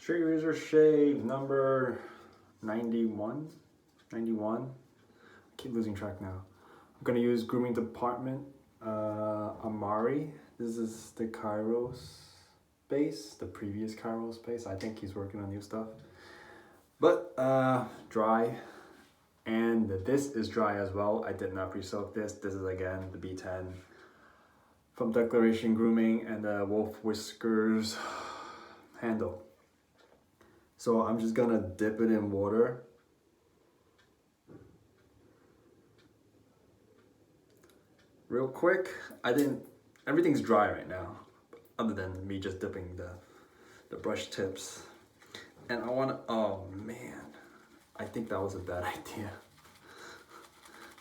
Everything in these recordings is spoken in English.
Straight razor shave number 91. I keep losing track now. I'm gonna use Grooming Dept Amare. This is the Kairos base, the previous Kairos base. I think he's working on new stuff. But dry, and this is dry as well. I did not pre-soak this. This is again the B10 from Declaration Grooming and the Wolf Whiskers handle. So I'm just gonna dip it in water. Real quick. Everything's dry right now, other than me just dipping the brush tips. And I wanna, oh man, I think that was a bad idea.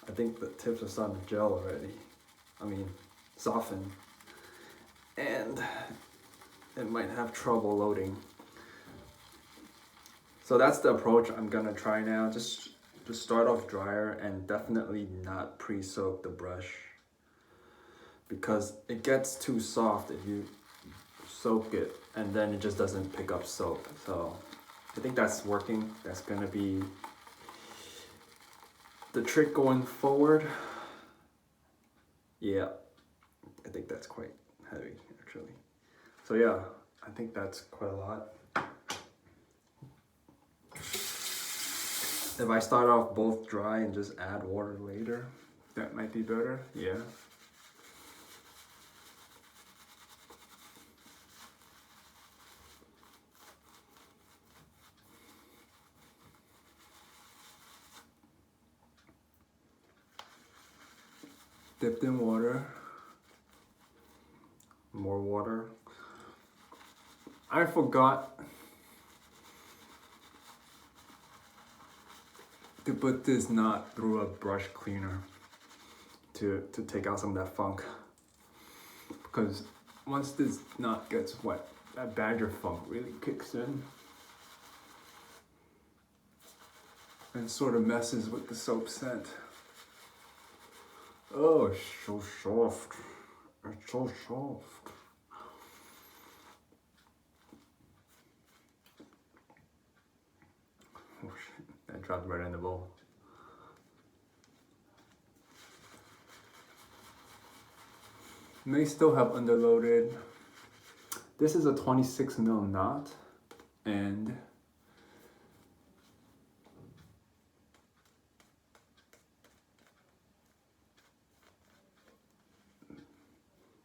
I think the tips are starting to gel already. I mean, soften. And it might have trouble loading. So that's the approach I'm gonna try now. Just start off drier and definitely not pre-soak the brush, because it gets too soft if you soak it and then it just doesn't pick up soap. So I think that's working. That's gonna be the trick going forward. Yeah, I think that's quite heavy actually. So yeah, I think that's quite a lot. If I start off both dry and just add water later, that might be better, yeah. Dipped in water, more water. I forgot to put this knot through a brush cleaner to take out some of that funk, because once this knot gets wet, that badger funk really kicks in and sort of messes with the soap scent. Oh, it's so soft. It's so soft. Oh shit, that dropped right in the bowl. May still have underloaded. This is a 26 mil knot, and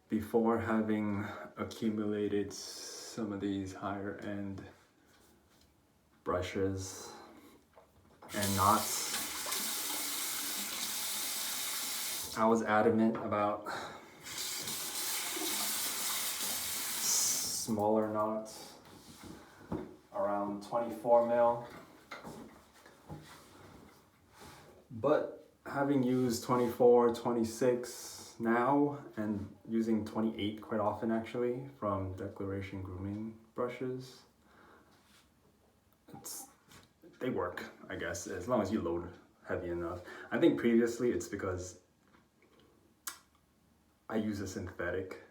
before having accumulated some of these higher end brushes and knots, I was adamant about smaller knots around 24 mil. But having used 24, 26 now, and using 28 quite often actually from Declaration Grooming brushes, they work, I guess, as long as you load heavy enough. I think previously it's because I use a synthetic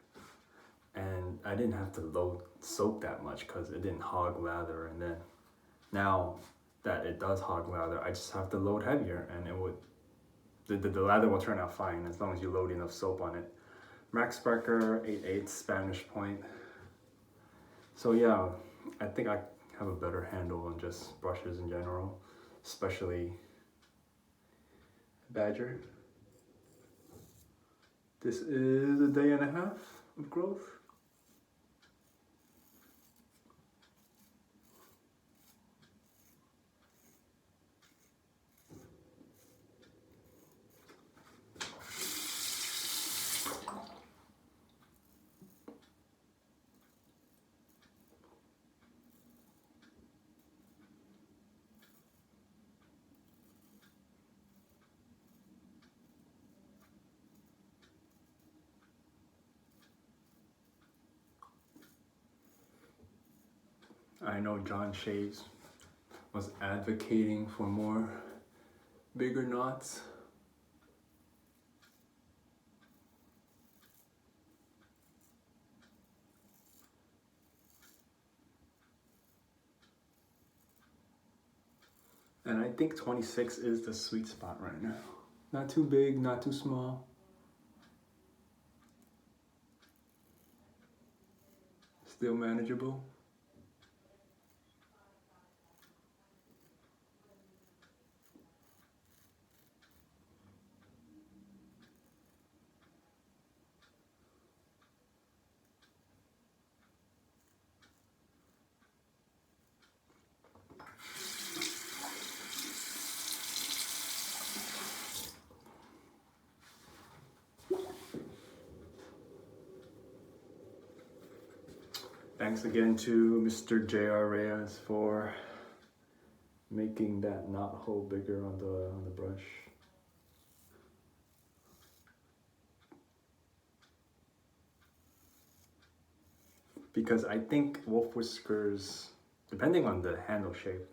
and I didn't have to load soap that much because it didn't hog lather, and then now that it does hog lather, I just have to load heavier and it would, the lather will turn out fine as long as you load enough soap on it. Max Sprecher 8/8 Spanish point. So yeah, I think I have a better handle on just brushes in general, especially Badger. This is a day and a half of growth. I know John Shays was advocating for more bigger knots. And I think 26 is the sweet spot right now. Not too big, not too small. Still manageable. Thanks again to Mr. J.R. Reyes for making that knot hole bigger on the brush. Because I think wolf whiskers, depending on the handle shape,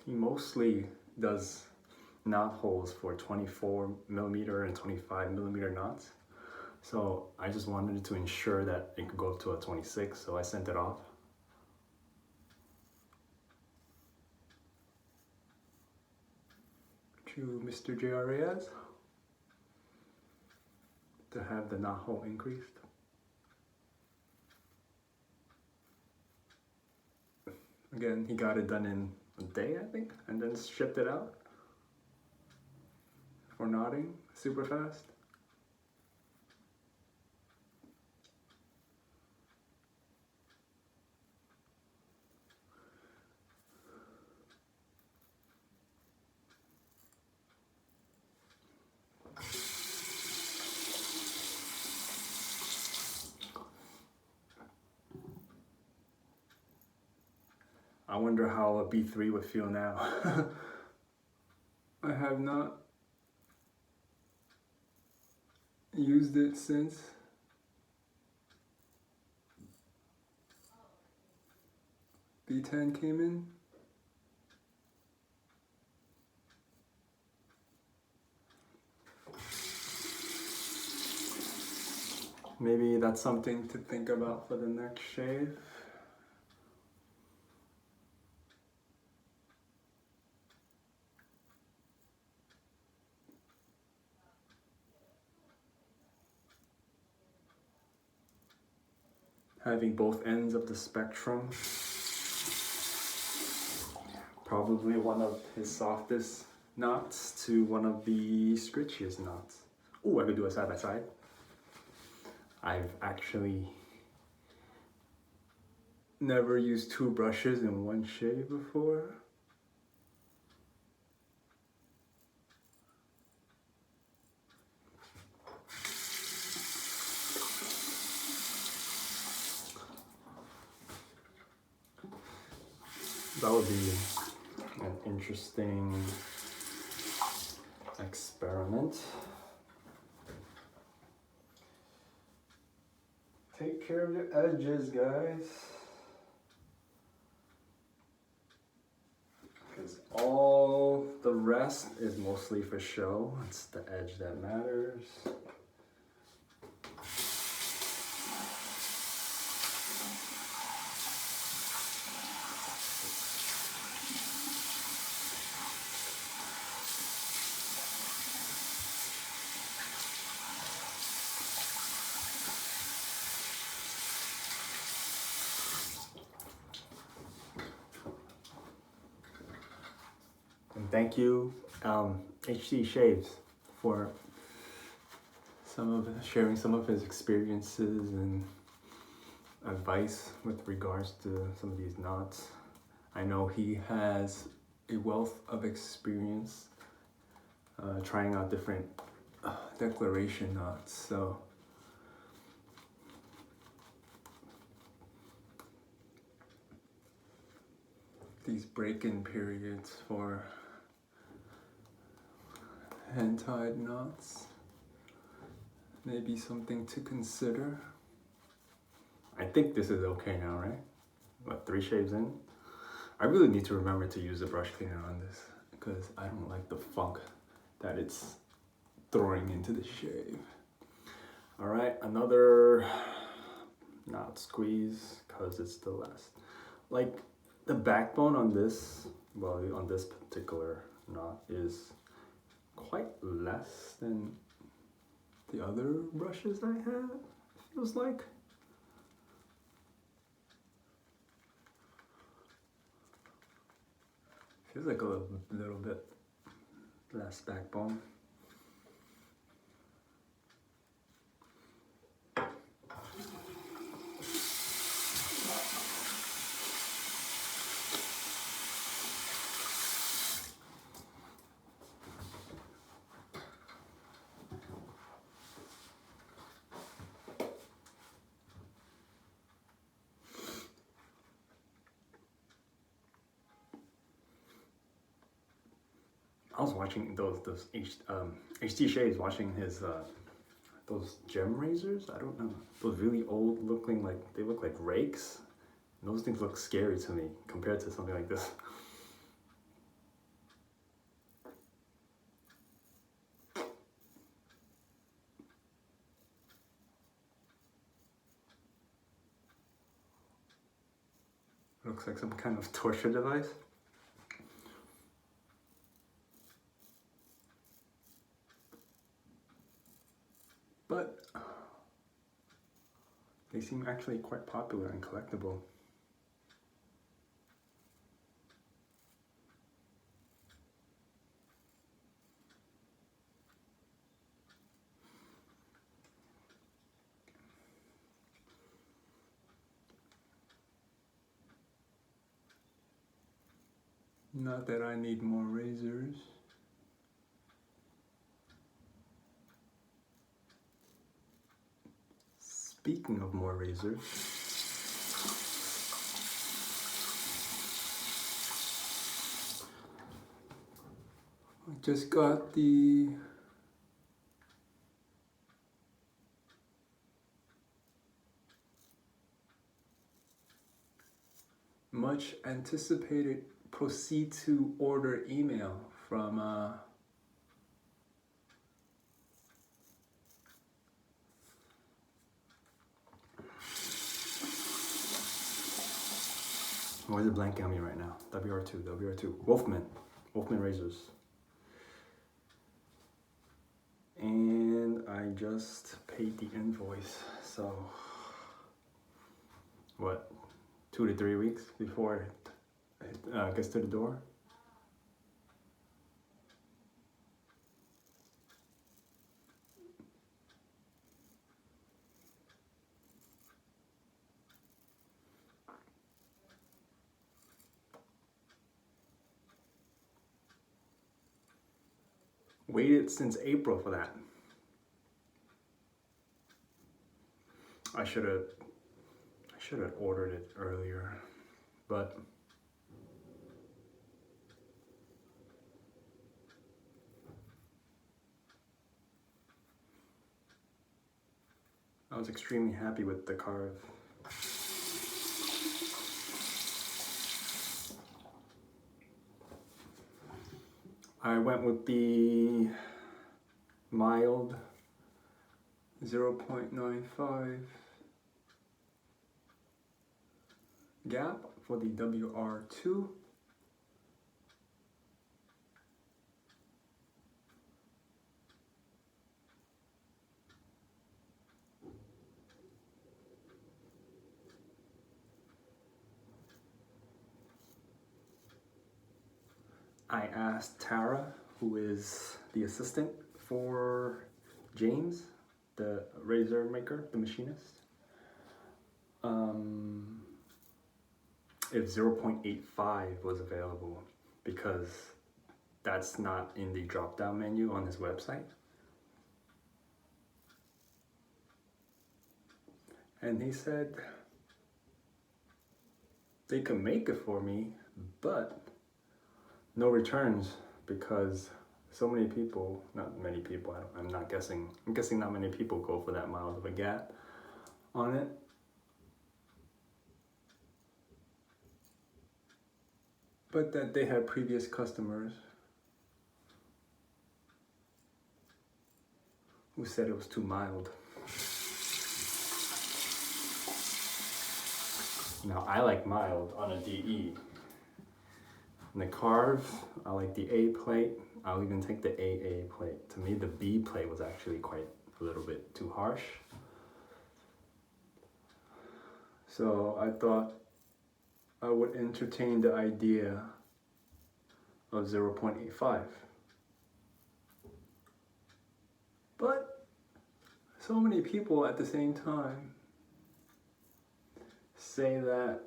he mostly does knot holes for 24mm and 25mm knots. So I just wanted to ensure that it could go up to a 26, so I sent it off. To Mr. J.R. Reyes to have the knot hole increased. Again, he got it done in a day, I think, and then shipped it out for knotting super fast. I wonder how a B3 would feel now. I have not used it since. B10 came in. Maybe that's something to think about for the next shave. Having both ends of the spectrum. Probably one of his softest knots to one of the scritchiest knots. Oh, I could do a side by side. I've actually never used two brushes in one shave before. That would be an interesting experiment. Take care of your edges, guys. Because all the rest is mostly for show. It's the edge that matters. And thank you, HC Shaves, for sharing some of his experiences and advice with regards to some of these knots. I know he has a wealth of experience trying out different declaration knots, so these break-in periods for hand-tied knots may be something to consider. I think this is okay now, right? What, 3 shaves in? I really need to remember to use a brush cleaner on this because I don't like the funk that it's throwing into the shave. All right, another knot squeeze because it's the last. Like the backbone on this, well, on this particular knot is quite less than the other brushes I have, feels like. Feels like a little bit less backbone. I was watching those HT Shays, watching his those gem razors. I don't know, those really old looking, like they look like rakes. And those things look scary to me compared to something like this. Looks like some kind of torture device. But they seem actually quite popular and collectible. Not that I need more razors. Speaking of more razors, I just got the much anticipated proceed to order email from why is it blanking on me right now? WR2, Wolfman razors. And I just paid the invoice, so what, 2 to 3 weeks before it gets to the door? Waited since April for that. I should have ordered it earlier, but I was extremely happy with the carve. I went with the mild 0.95 gap for the WR2. I asked Tara, who is the assistant for James, the razor maker, the machinist, if 0.85 was available, because that's not in the drop-down menu on his website. And he said they could make it for me, but no returns, because so many people, not many people, I'm guessing not many people go for that mild of a gap on it. But that they had previous customers who said it was too mild. Now I like mild on a DE. In the carve, I like the A plate. I'll even take the AA plate. To me, the B plate was actually quite a little bit too harsh. So I thought I would entertain the idea of 0.85. But so many people at the same time say that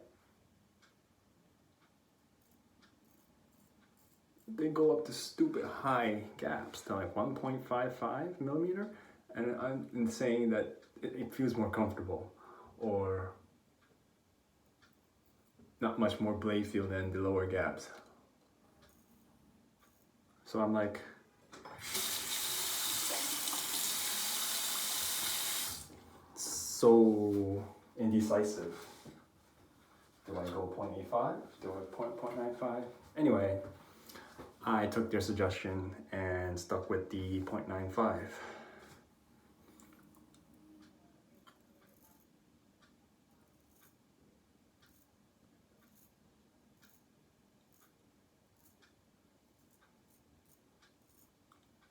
they go up to stupid high gaps to like 1.55 millimeter, and I'm saying that it feels more comfortable, or not much more blade feel than the lower gaps. So I'm like, so indecisive. Do I go 0.85? Do I 0.95? Anyway, I took their suggestion and stuck with the 0.95.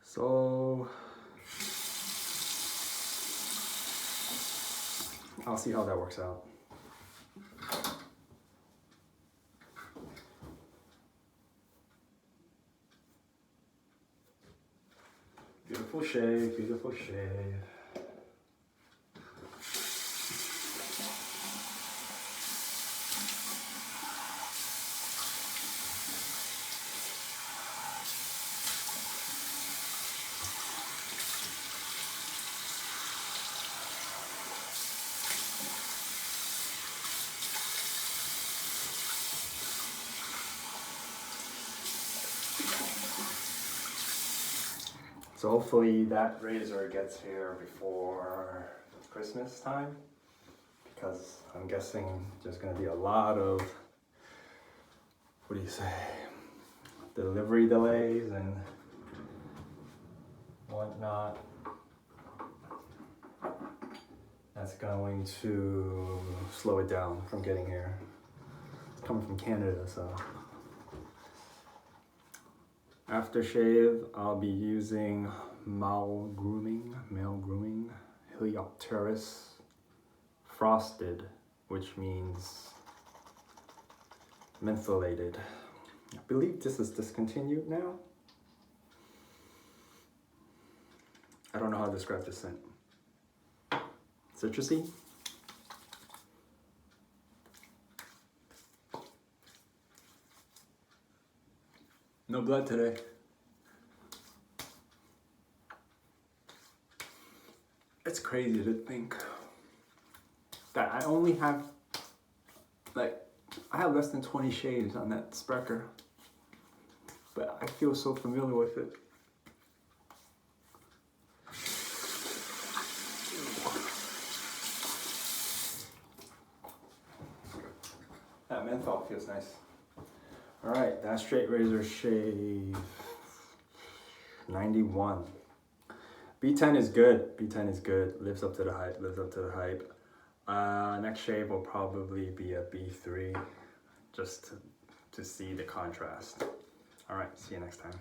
So I'll see how that works out. Beautiful shave, beautiful shave. So hopefully that razor gets here before Christmas time, because I'm guessing there's gonna be a lot of, what do you say, delivery delays and whatnot. That's going to slow it down from getting here. It's coming from Canada, so. Aftershave, I'll be using Maol grooming, male grooming, Helopteris frosted, which means mentholated. I believe this is discontinued now. I don't know how to describe this scent. Citrusy. No blood today. It's crazy to think that I only have, like, I have less than 20 shades on that Sprecher, but I feel so familiar with it. That menthol feels nice. All right, that straight razor shave 91. B10 is good. B10 is good. Lives up to the hype. Lives up to the hype. Next shave will probably be a B3, just to see the contrast. All right, see you next time.